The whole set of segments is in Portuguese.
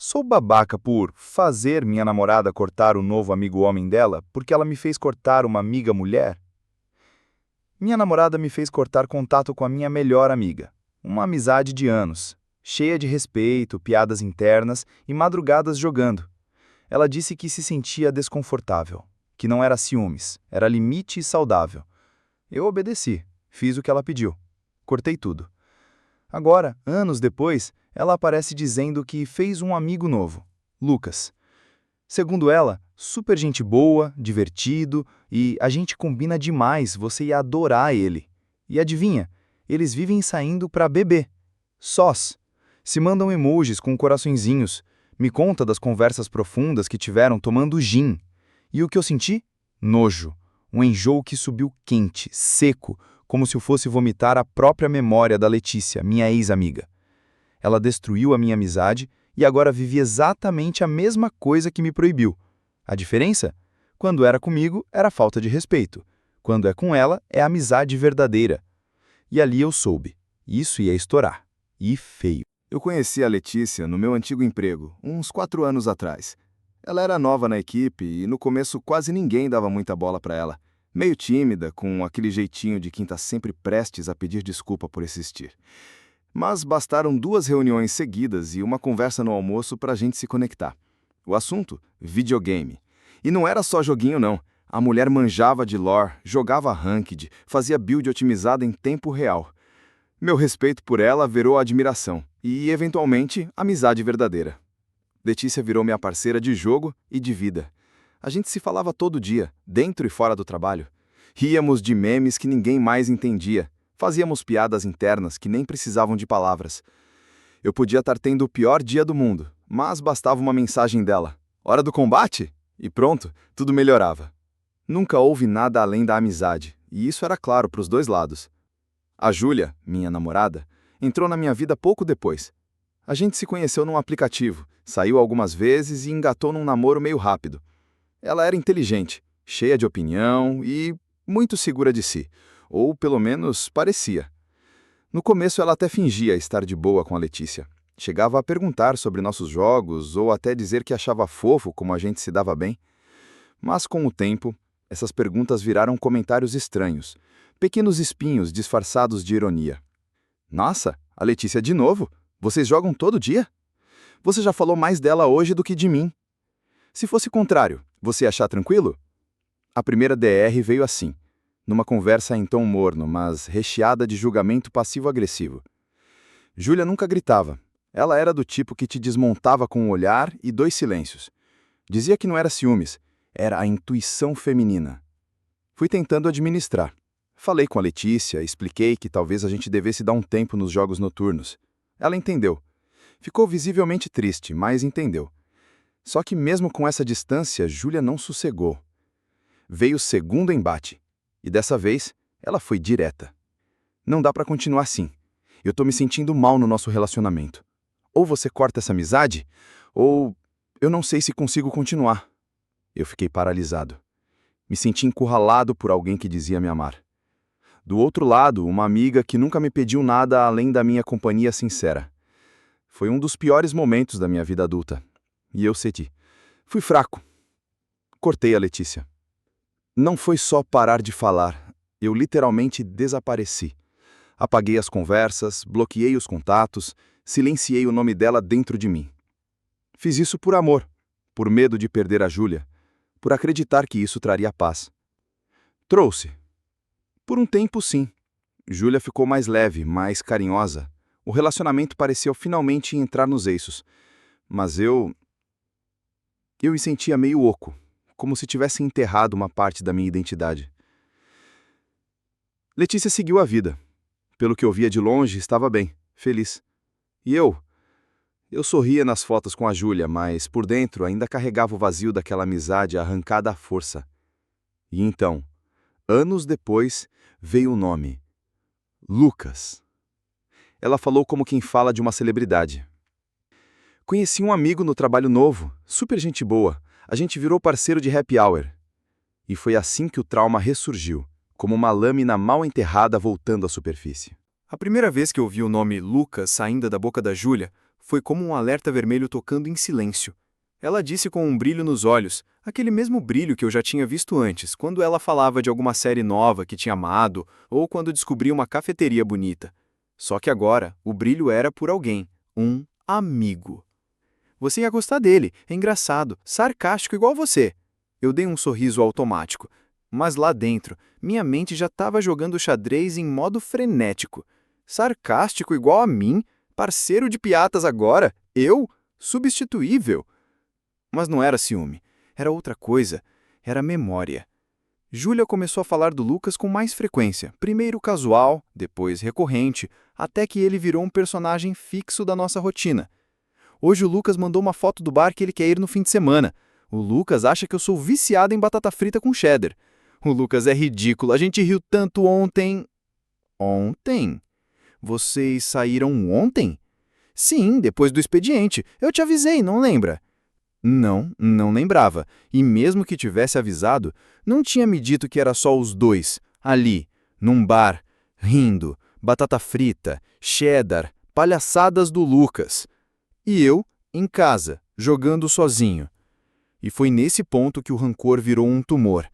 Sou babaca por fazer minha namorada cortar o novo amigo homem dela porque ela me fez cortar uma amiga mulher? Minha namorada me fez cortar contato com a minha melhor amiga. Uma amizade de anos, cheia de respeito, piadas internas e madrugadas jogando. Ela disse que se sentia desconfortável, que não era ciúmes, era limite e saudável. Eu obedeci, fiz o que ela pediu. Cortei tudo. Agora, anos depois, ela aparece dizendo que fez um amigo novo, Lucas. Segundo ela, super gente boa, divertido e a gente combina demais, você ia adorar ele. E adivinha, eles vivem saindo pra beber. Sós. Se mandam emojis com coraçõezinhos. Me conta das conversas profundas que tiveram tomando gin. E o que eu senti? Nojo. Um enjoo que subiu quente, seco, como se eu fosse vomitar a própria memória da Letícia, minha ex-amiga. Ela destruiu a minha amizade e agora vive exatamente a mesma coisa que me proibiu. A diferença? Quando era comigo, era falta de respeito. Quando é com ela, é amizade verdadeira. E ali eu soube. Isso ia estourar. E feio. Eu conheci a Letícia no meu antigo emprego, uns 4 anos atrás. Ela era nova na equipe e no começo quase ninguém dava muita bola para ela. Meio tímida, com aquele jeitinho de quem está sempre prestes a pedir desculpa por existir. Mas bastaram 2 reuniões seguidas e uma conversa no almoço para a gente se conectar. O assunto? Videogame. E não era só joguinho, não. A mulher manjava de lore, jogava ranked, fazia build otimizada em tempo real. Meu respeito por ela virou admiração e, eventualmente, amizade verdadeira. Letícia virou minha parceira de jogo e de vida. A gente se falava todo dia, dentro e fora do trabalho. Ríamos de memes que ninguém mais entendia. Fazíamos piadas internas que nem precisavam de palavras. Eu podia estar tendo o pior dia do mundo, mas bastava uma mensagem dela. Hora do combate? E pronto, tudo melhorava. Nunca houve nada além da amizade, e isso era claro para os 2 lados. A Júlia, minha namorada, entrou na minha vida pouco depois. A gente se conheceu num aplicativo, saiu algumas vezes e engatou num namoro meio rápido. Ela era inteligente, cheia de opinião e muito segura de si. Ou, pelo menos, parecia. No começo, ela até fingia estar de boa com a Letícia. Chegava a perguntar sobre nossos jogos ou até dizer que achava fofo como a gente se dava bem. Mas, com o tempo, essas perguntas viraram comentários estranhos, pequenos espinhos disfarçados de ironia. Nossa, a Letícia de novo? Vocês jogam todo dia? Você já falou mais dela hoje do que de mim. Se fosse o contrário, você ia achar tranquilo? A primeira DR veio assim. Numa conversa em tom morno, mas recheada de julgamento passivo-agressivo. Júlia nunca gritava. Ela era do tipo que te desmontava com um olhar e 2 silêncios. Dizia que não era ciúmes, era a intuição feminina. Fui tentando administrar. Falei com a Letícia, expliquei que talvez a gente devesse dar um tempo nos jogos noturnos. Ela entendeu. Ficou visivelmente triste, mas entendeu. Só que mesmo com essa distância, Júlia não sossegou. Veio o segundo embate. E dessa vez, ela foi direta. Não dá pra continuar assim. Eu tô me sentindo mal no nosso relacionamento. Ou você corta essa amizade, ou eu não sei se consigo continuar. Eu fiquei paralisado. Me senti encurralado por alguém que dizia me amar. Do outro lado, uma amiga que nunca me pediu nada além da minha companhia sincera. Foi um dos piores momentos da minha vida adulta. E eu cedi. Fui fraco. Cortei a Letícia. Não foi só parar de falar, eu literalmente desapareci. Apaguei as conversas, bloqueei os contatos, silenciei o nome dela dentro de mim. Fiz isso por amor, por medo de perder a Júlia, por acreditar que isso traria paz. Trouxe. Por um tempo, sim. Júlia ficou mais leve, mais carinhosa. O relacionamento pareceu finalmente entrar nos eixos. Mas eu me sentia meio oco. Como se tivesse enterrado uma parte da minha identidade. Letícia seguiu a vida. Pelo que eu via de longe, estava bem, feliz. E eu sorria nas fotos com a Júlia, mas por dentro ainda carregava o vazio daquela amizade arrancada à força. E então, anos depois, veio o nome. Lucas. Ela falou como quem fala de uma celebridade. Conheci um amigo no trabalho novo, super gente boa. A gente virou parceiro de happy hour. E foi assim que o trauma ressurgiu, como uma lâmina mal enterrada voltando à superfície. A primeira vez que eu ouvi o nome Lucas saindo da boca da Júlia Foi como um alerta vermelho tocando em silêncio. Ela disse com um brilho nos olhos, aquele mesmo brilho que eu já tinha visto antes, quando ela falava de alguma série nova que tinha amado ou quando descobria uma cafeteria bonita. Só que agora, o brilho era por alguém, um amigo. Você ia gostar dele, é engraçado, sarcástico igual você. Eu dei um sorriso automático, mas lá dentro, minha mente já estava jogando xadrez em modo frenético. Sarcástico igual a mim? Parceiro de piatas agora? Eu? Substituível? Mas não era ciúme, era outra coisa, era memória. Júlia começou a falar do Lucas com mais frequência, primeiro casual, depois recorrente, até que ele virou um personagem fixo da nossa rotina. Hoje o Lucas mandou uma foto do bar que ele quer ir no fim de semana. O Lucas acha que eu sou viciado em batata frita com cheddar. O Lucas é ridículo, a gente riu tanto ontem... Ontem? Vocês saíram ontem? Sim, depois do expediente. Eu te avisei, não lembra? Não lembrava. E mesmo que tivesse avisado, não tinha me dito que era só os dois, ali, num bar, rindo, batata frita, cheddar, palhaçadas do Lucas. E eu, em casa, jogando sozinho. E foi nesse ponto que o rancor virou um tumor.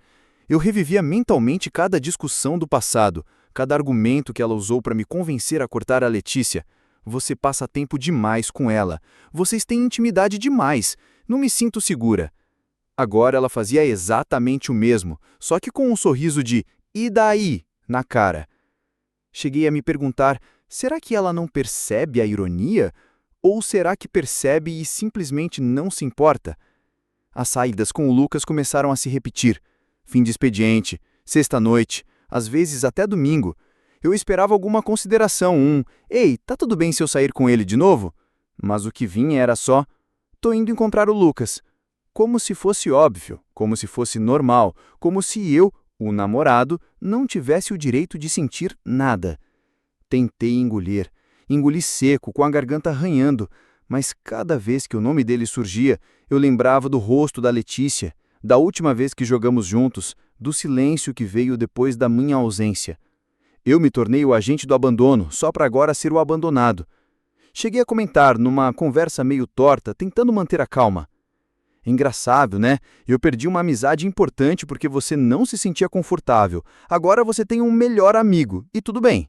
Eu revivia mentalmente cada discussão do passado, cada argumento que ela usou para me convencer a cortar a Letícia. Você passa tempo demais com ela. Vocês têm intimidade demais. Não me sinto segura. Agora ela fazia exatamente o mesmo, só que com um sorriso de "e daí?" na cara. Cheguei a me perguntar, será que ela não percebe a ironia? Ou será que percebe e simplesmente não se importa? As saídas com o Lucas começaram a se repetir. Fim de expediente, sexta-noite, às vezes até domingo. Eu esperava alguma consideração, "Ei, tá tudo bem se eu sair com ele de novo?" Mas o que vinha era só "Tô indo encontrar o Lucas." Como se fosse óbvio, como se fosse normal, como se eu, o namorado, não tivesse o direito de sentir nada. Tentei engolir. Engoli seco, com a garganta arranhando, mas cada vez que o nome dele surgia, eu lembrava do rosto da Letícia, da última vez que jogamos juntos, do silêncio que veio depois da minha ausência. Eu me tornei o agente do abandono, só para agora ser o abandonado. Cheguei a comentar, numa conversa meio torta, tentando manter a calma. Engraçado, né? Eu perdi uma amizade importante porque você não se sentia confortável. Agora você tem um melhor amigo, e tudo bem.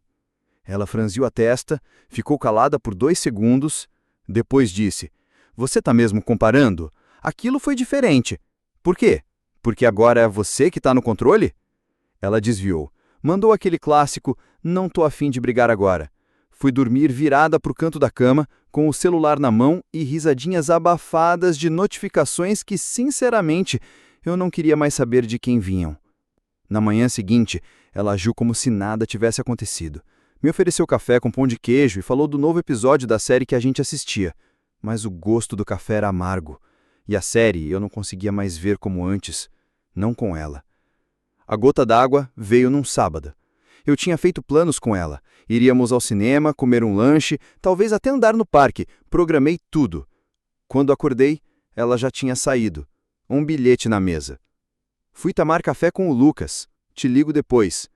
Ela franziu a testa, ficou calada por 2 segundos, depois disse, "Você tá mesmo comparando? Aquilo foi diferente. Por quê? Porque agora é você que está no controle?" Ela desviou. Mandou aquele clássico, "Não tô afim de brigar agora." Fui dormir virada para o canto da cama, com o celular na mão e risadinhas abafadas de notificações que, sinceramente, eu não queria mais saber de quem vinham. Na manhã seguinte, ela agiu como se nada tivesse acontecido. Me ofereceu café com pão de queijo e falou do novo episódio da série que a gente assistia. Mas o gosto do café era amargo. E a série eu não conseguia mais ver como antes, não com ela. A gota d'água veio num sábado. Eu tinha feito planos com ela. Iríamos ao cinema, comer um lanche, talvez até andar no parque. Programei tudo. Quando acordei, ela já tinha saído. Um bilhete na mesa. Fui tomar café com o Lucas. Te ligo depois.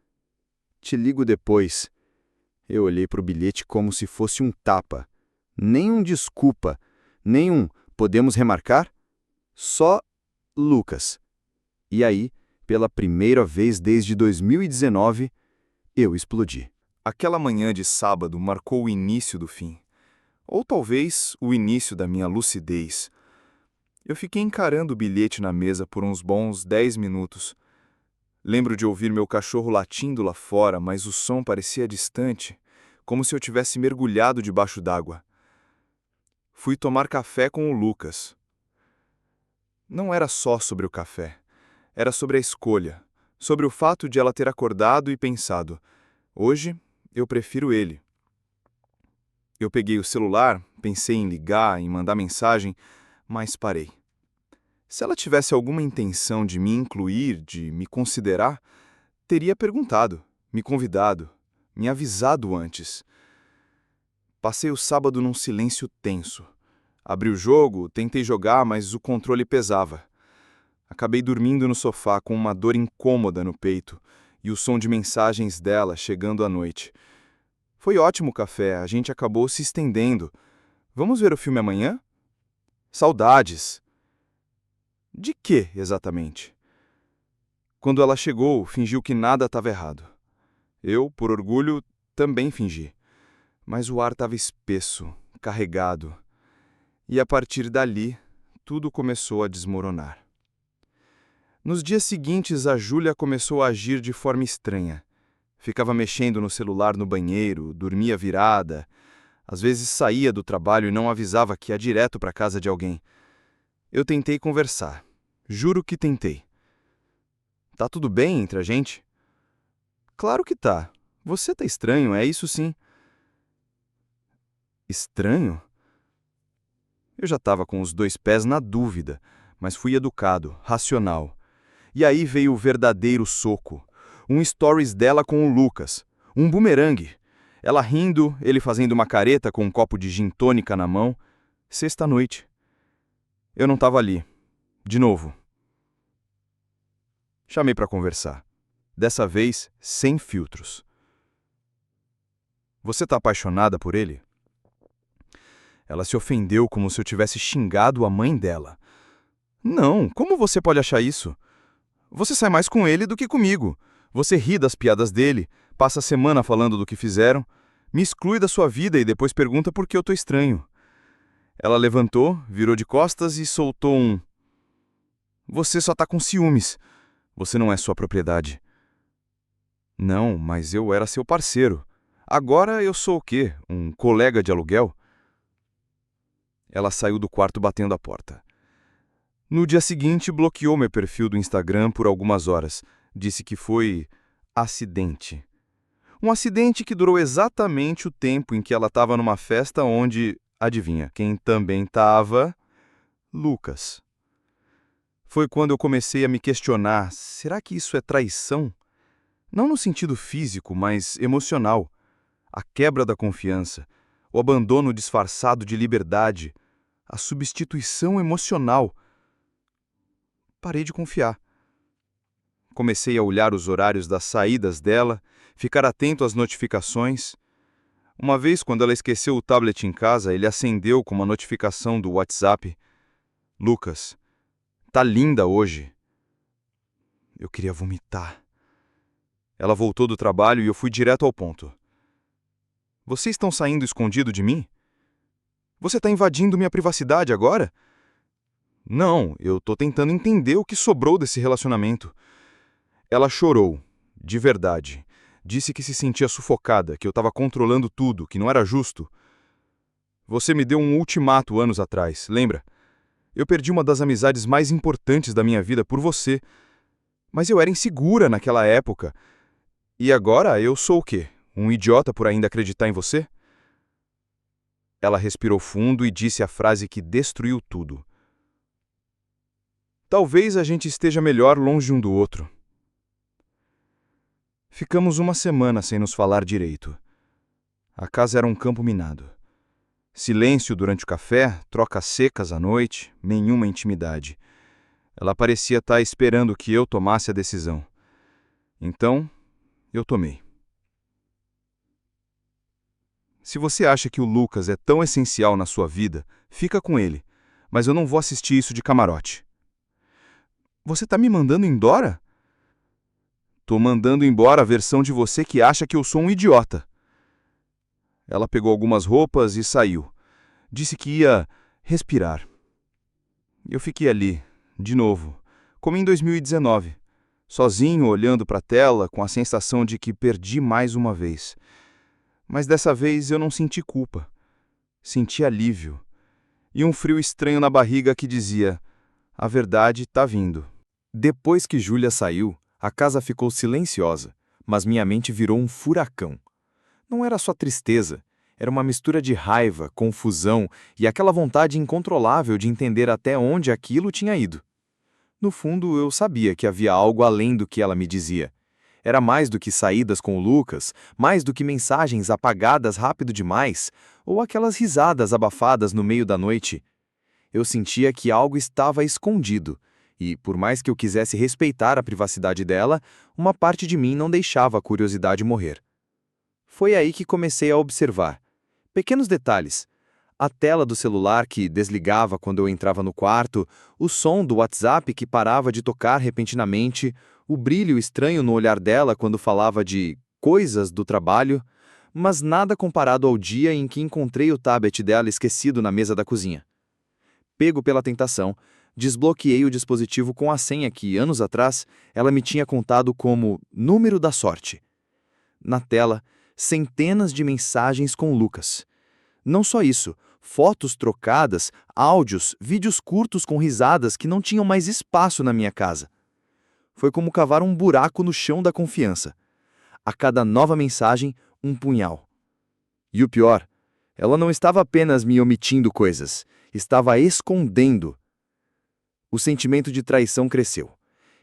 Te ligo depois. Eu olhei para o bilhete como se fosse um tapa. Nem um desculpa. Nem um podemos remarcar? Só Lucas. E aí, pela primeira vez desde 2019, eu explodi. Aquela manhã de sábado marcou o início do fim. Ou talvez o início da minha lucidez. Eu fiquei encarando o bilhete na mesa por uns bons 10 minutos. Lembro de ouvir meu cachorro latindo lá fora, mas o som parecia distante, como se eu tivesse mergulhado debaixo d'água. Fui tomar café com o Lucas. Não era só sobre o café. Era sobre a escolha, sobre o fato de ela ter acordado e pensado, hoje eu prefiro ele. Eu peguei o celular, pensei em ligar, em mandar mensagem, mas parei. Se ela tivesse alguma intenção de me incluir, de me considerar, teria perguntado, me convidado, me avisado antes. Passei o sábado num silêncio tenso. Abri o jogo, tentei jogar, mas o controle pesava. Acabei dormindo no sofá com uma dor incômoda no peito e o som de mensagens dela chegando à noite. Foi ótimo o café, a gente acabou se estendendo. Vamos ver o filme amanhã? Saudades. De quê, exatamente? Quando ela chegou, fingiu que nada estava errado. Eu, por orgulho, também fingi. Mas o ar estava espesso, carregado. E a partir dali, tudo começou a desmoronar. Nos dias seguintes, a Júlia começou a agir de forma estranha. Ficava mexendo no celular no banheiro, dormia virada. Às vezes saía do trabalho e não avisava que ia direto para casa de alguém. Eu tentei conversar. Juro que tentei. Tá tudo bem entre a gente? Claro que tá. Você tá estranho, é isso sim. Estranho? Eu já estava com os 2 pés na dúvida, mas fui educado, racional. E aí veio o verdadeiro soco. Um stories dela com o Lucas. Um bumerangue. Ela rindo, ele fazendo uma careta com um copo de gin tônica na mão. Sexta-noite. Eu não estava ali. De novo. Chamei para conversar. Dessa vez, sem filtros. Você tá apaixonada por ele? Ela se ofendeu como se eu tivesse xingado a mãe dela. Não, como você pode achar isso? Você sai mais com ele do que comigo. Você ri das piadas dele, passa a semana falando do que fizeram, me exclui da sua vida e depois pergunta por que eu tô estranho. Ela levantou, virou de costas e soltou um: Você só tá com ciúmes. Você não é sua propriedade. Não, mas eu era seu parceiro. Agora eu sou o quê? Um colega de aluguel? Ela saiu do quarto batendo a porta. No dia seguinte, bloqueou meu perfil do Instagram por algumas horas. Disse que foi acidente. Um acidente que durou exatamente o tempo em que ela estava numa festa onde, adivinha, quem também estava? Lucas. Foi quando eu comecei a me questionar, será que isso é traição? Não no sentido físico, mas emocional. A quebra da confiança, o abandono disfarçado de liberdade, a substituição emocional. Parei de confiar. Comecei a olhar os horários das saídas dela, ficar atento às notificações. Uma vez, quando ela esqueceu o tablet em casa, ele acendeu com uma notificação do WhatsApp. Lucas, tá linda hoje. Eu queria vomitar. Ela voltou do trabalho e eu fui direto ao ponto. Vocês estão saindo escondido de mim? Você está invadindo minha privacidade agora? Não, eu tô tentando entender o que sobrou desse relacionamento. Ela chorou, de verdade. Disse que se sentia sufocada, que eu estava controlando tudo, que não era justo. Você me deu um ultimato anos atrás, lembra? Eu perdi uma das amizades mais importantes da minha vida por você. Mas eu era insegura naquela época. E agora eu sou o quê? Um idiota por ainda acreditar em você? Ela respirou fundo e disse a frase que destruiu tudo. Talvez a gente esteja melhor longe um do outro. Ficamos uma semana sem nos falar direito. A casa era um campo minado. Silêncio durante o café, trocas secas à noite, nenhuma intimidade. Ela parecia estar esperando que eu tomasse a decisão. Então, eu tomei. Se você acha que o Lucas é tão essencial na sua vida, fica com ele, mas eu não vou assistir isso de camarote. Você tá me mandando embora? Tô mandando embora a versão de você que acha que eu sou um idiota. Ela pegou algumas roupas e saiu. Disse que ia respirar. Eu fiquei ali, de novo, como em 2019, sozinho olhando para a tela com a sensação de que perdi mais uma vez. Mas dessa vez eu não senti culpa. Senti alívio. E um frio estranho na barriga que dizia: a verdade tá vindo. Depois que Júlia saiu, a casa ficou silenciosa, mas minha mente virou um furacão. Não era só tristeza, era uma mistura de raiva, confusão e aquela vontade incontrolável de entender até onde aquilo tinha ido. No fundo, eu sabia que havia algo além do que ela me dizia. Era mais do que saídas com o Lucas, mais do que mensagens apagadas rápido demais, ou aquelas risadas abafadas no meio da noite. Eu sentia que algo estava escondido, e, por mais que eu quisesse respeitar a privacidade dela, uma parte de mim não deixava a curiosidade morrer. Foi aí que comecei a observar pequenos detalhes. A tela do celular que desligava quando eu entrava no quarto, o som do WhatsApp que parava de tocar repentinamente, o brilho estranho no olhar dela quando falava de coisas do trabalho, mas nada comparado ao dia em que encontrei o tablet dela esquecido na mesa da cozinha. Pego pela tentação, desbloqueei o dispositivo com a senha que, anos atrás, ela me tinha contado como número da sorte. Na tela, centenas de mensagens com Lucas. Não só isso, fotos trocadas, áudios, vídeos curtos com risadas que não tinham mais espaço na minha casa. Foi como cavar um buraco no chão da confiança. A cada nova mensagem, um punhal. E o pior, ela não estava apenas me omitindo coisas, estava escondendo. O sentimento de traição cresceu.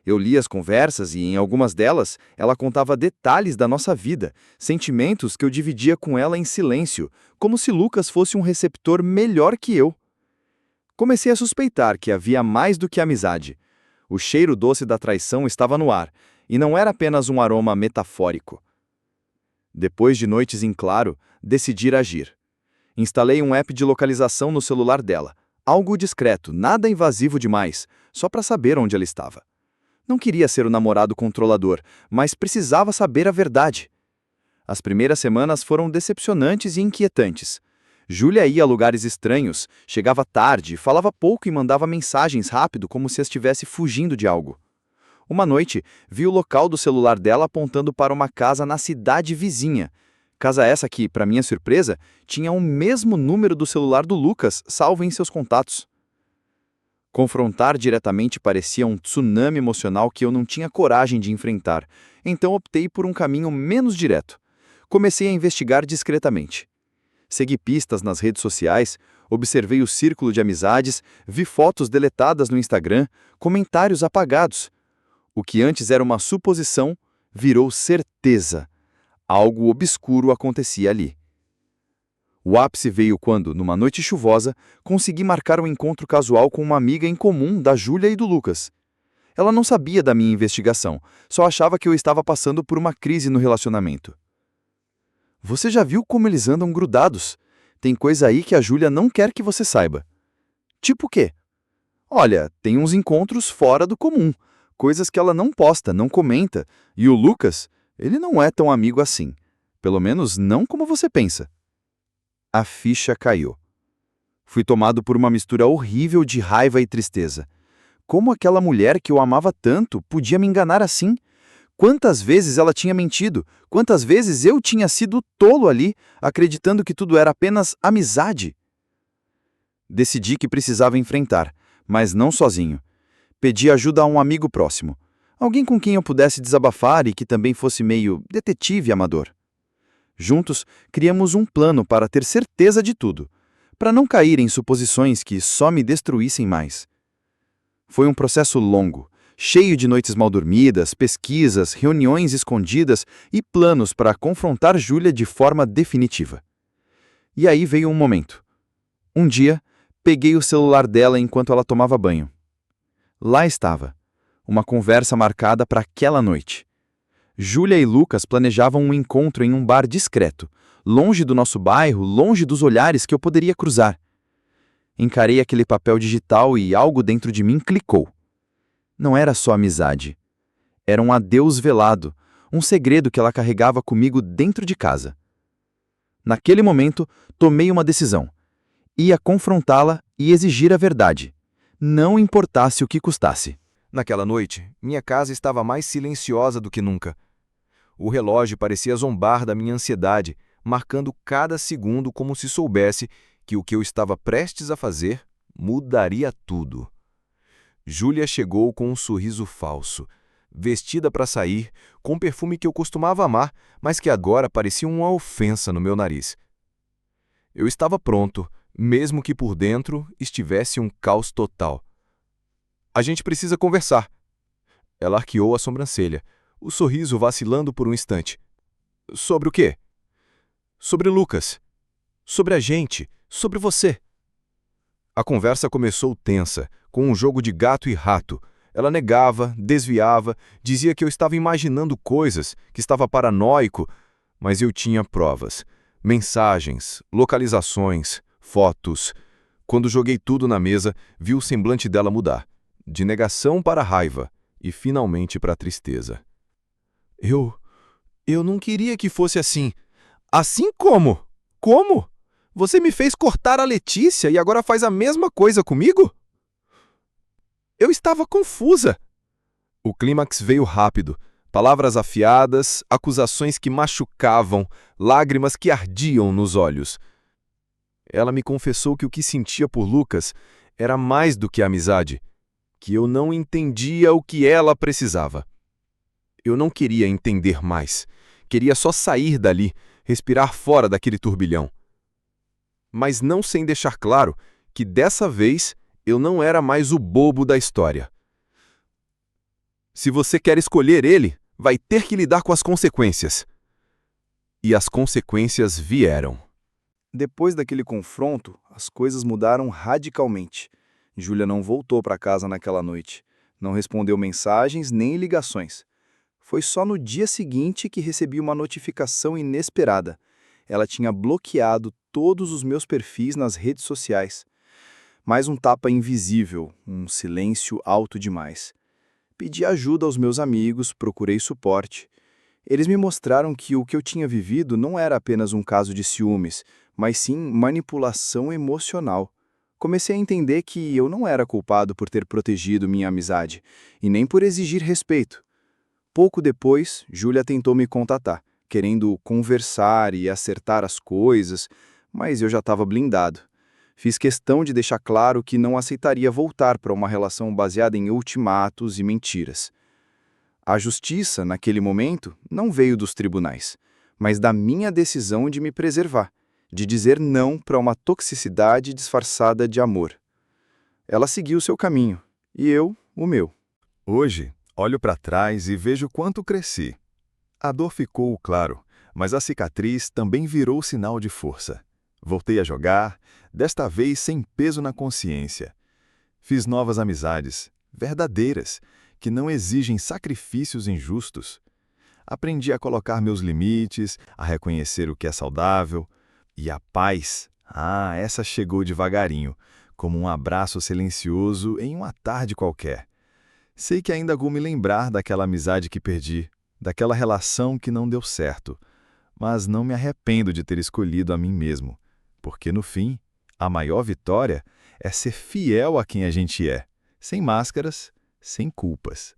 Eu li as conversas e, em algumas delas, ela contava detalhes da nossa vida, sentimentos que eu dividia com ela em silêncio, como se Lucas fosse um receptor melhor que eu. Comecei a suspeitar que havia mais do que amizade. O cheiro doce da traição estava no ar, e não era apenas um aroma metafórico. Depois de noites em claro, decidi agir. Instalei um app de localização no celular dela, algo discreto, nada invasivo demais, só para saber onde ela estava. Não queria ser o namorado controlador, mas precisava saber a verdade. As primeiras semanas foram decepcionantes e inquietantes. Júlia ia a lugares estranhos, chegava tarde, falava pouco e mandava mensagens rápido como se estivesse fugindo de algo. Uma noite, vi o local do celular dela apontando para uma casa na cidade vizinha. Casa essa que, para minha surpresa, tinha o mesmo número do celular do Lucas, salvo em seus contatos. Confrontar diretamente parecia um tsunami emocional que eu não tinha coragem de enfrentar, então optei por um caminho menos direto. Comecei a investigar discretamente. Segui pistas nas redes sociais, observei o círculo de amizades, vi fotos deletadas no Instagram, comentários apagados. O que antes era uma suposição virou certeza. Algo obscuro acontecia ali. O ápice veio quando, numa noite chuvosa, consegui marcar um encontro casual com uma amiga em comum da Júlia e do Lucas. Ela não sabia da minha investigação, só achava que eu estava passando por uma crise no relacionamento. Você já viu como eles andam grudados? Tem coisa aí que a Júlia não quer que você saiba. Tipo o quê? Olha, tem uns encontros fora do comum, coisas que ela não posta, não comenta, e o Lucas, ele não é tão amigo assim. Pelo menos não como você pensa. A ficha caiu. Fui tomado por uma mistura horrível de raiva e tristeza. Como aquela mulher que eu amava tanto podia me enganar assim? Quantas vezes ela tinha mentido? Quantas vezes eu tinha sido tolo ali, acreditando que tudo era apenas amizade? Decidi que precisava enfrentar, mas não sozinho. Pedi ajuda a um amigo próximo. Alguém com quem eu pudesse desabafar e que também fosse meio detetive amador. Juntos, criamos um plano para ter certeza de tudo, para não cair em suposições que só me destruíssem mais. Foi um processo longo, cheio de noites mal dormidas, pesquisas, reuniões escondidas e planos para confrontar Júlia de forma definitiva. E aí veio um momento. Um dia, peguei o celular dela enquanto ela tomava banho. Lá estava, uma conversa marcada para aquela noite. Júlia e Lucas planejavam um encontro em um bar discreto, longe do nosso bairro, longe dos olhares que eu poderia cruzar. Encarei aquele papel digital e algo dentro de mim clicou. Não era só amizade. Era um adeus velado, um segredo que ela carregava comigo dentro de casa. Naquele momento, tomei uma decisão. Ia confrontá-la e exigir a verdade, não importasse o que custasse. Naquela noite, minha casa estava mais silenciosa do que nunca. O relógio parecia zombar da minha ansiedade, marcando cada segundo como se soubesse que o que eu estava prestes a fazer mudaria tudo. Júlia chegou com um sorriso falso, vestida para sair, com um perfume que eu costumava amar, mas que agora parecia uma ofensa no meu nariz. Eu estava pronto, mesmo que por dentro estivesse um caos total. A gente precisa conversar. Ela arqueou a sobrancelha, o sorriso vacilando por um instante. Sobre o quê? Sobre Lucas. Sobre a gente. Sobre você. A conversa começou tensa, com um jogo de gato e rato. Ela negava, desviava, dizia que eu estava imaginando coisas, que estava paranoico, mas eu tinha provas. Mensagens, localizações, fotos. Quando joguei tudo na mesa, vi o semblante dela mudar, de negação para raiva e finalmente para tristeza. Eu não queria que fosse assim. Assim como? Como? Você me fez cortar a Letícia e agora faz a mesma coisa comigo? Eu estava confusa. O clímax veio rápido. Palavras afiadas, acusações que machucavam, lágrimas que ardiam nos olhos. Ela me confessou que o que sentia por Lucas era mais do que amizade, que eu não entendia o que ela precisava. Eu não queria entender mais. Queria só sair dali, respirar fora daquele turbilhão. Mas não sem deixar claro que dessa vez eu não era mais o bobo da história. Se você quer escolher ele, vai ter que lidar com as consequências. E as consequências vieram. Depois daquele confronto, as coisas mudaram radicalmente. Júlia não voltou para casa naquela noite. Não respondeu mensagens nem ligações. Foi só no dia seguinte que recebi uma notificação inesperada. Ela tinha bloqueado todos os meus perfis nas redes sociais. Mais um tapa invisível, um silêncio alto demais. Pedi ajuda aos meus amigos, procurei suporte. Eles me mostraram que o que eu tinha vivido não era apenas um caso de ciúmes, mas sim manipulação emocional. Comecei a entender que eu não era culpado por ter protegido minha amizade, e nem por exigir respeito. Pouco depois, Júlia tentou me contatar, querendo conversar e acertar as coisas, mas eu já estava blindado. Fiz questão de deixar claro que não aceitaria voltar para uma relação baseada em ultimatos e mentiras. A justiça, naquele momento, não veio dos tribunais, mas da minha decisão de me preservar, de dizer não para uma toxicidade disfarçada de amor. Ela seguiu seu caminho, e eu, o meu. Hoje, olho para trás e vejo quanto cresci. A dor ficou, claro, mas a cicatriz também virou sinal de força. Voltei a jogar, desta vez sem peso na consciência. Fiz novas amizades, verdadeiras, que não exigem sacrifícios injustos. Aprendi a colocar meus limites, a reconhecer o que é saudável. E a paz, essa chegou devagarinho, como um abraço silencioso em uma tarde qualquer. Sei que ainda vou me lembrar daquela amizade que perdi, daquela relação que não deu certo, mas não me arrependo de ter escolhido a mim mesmo, porque no fim, a maior vitória é ser fiel a quem a gente é, sem máscaras, sem culpas.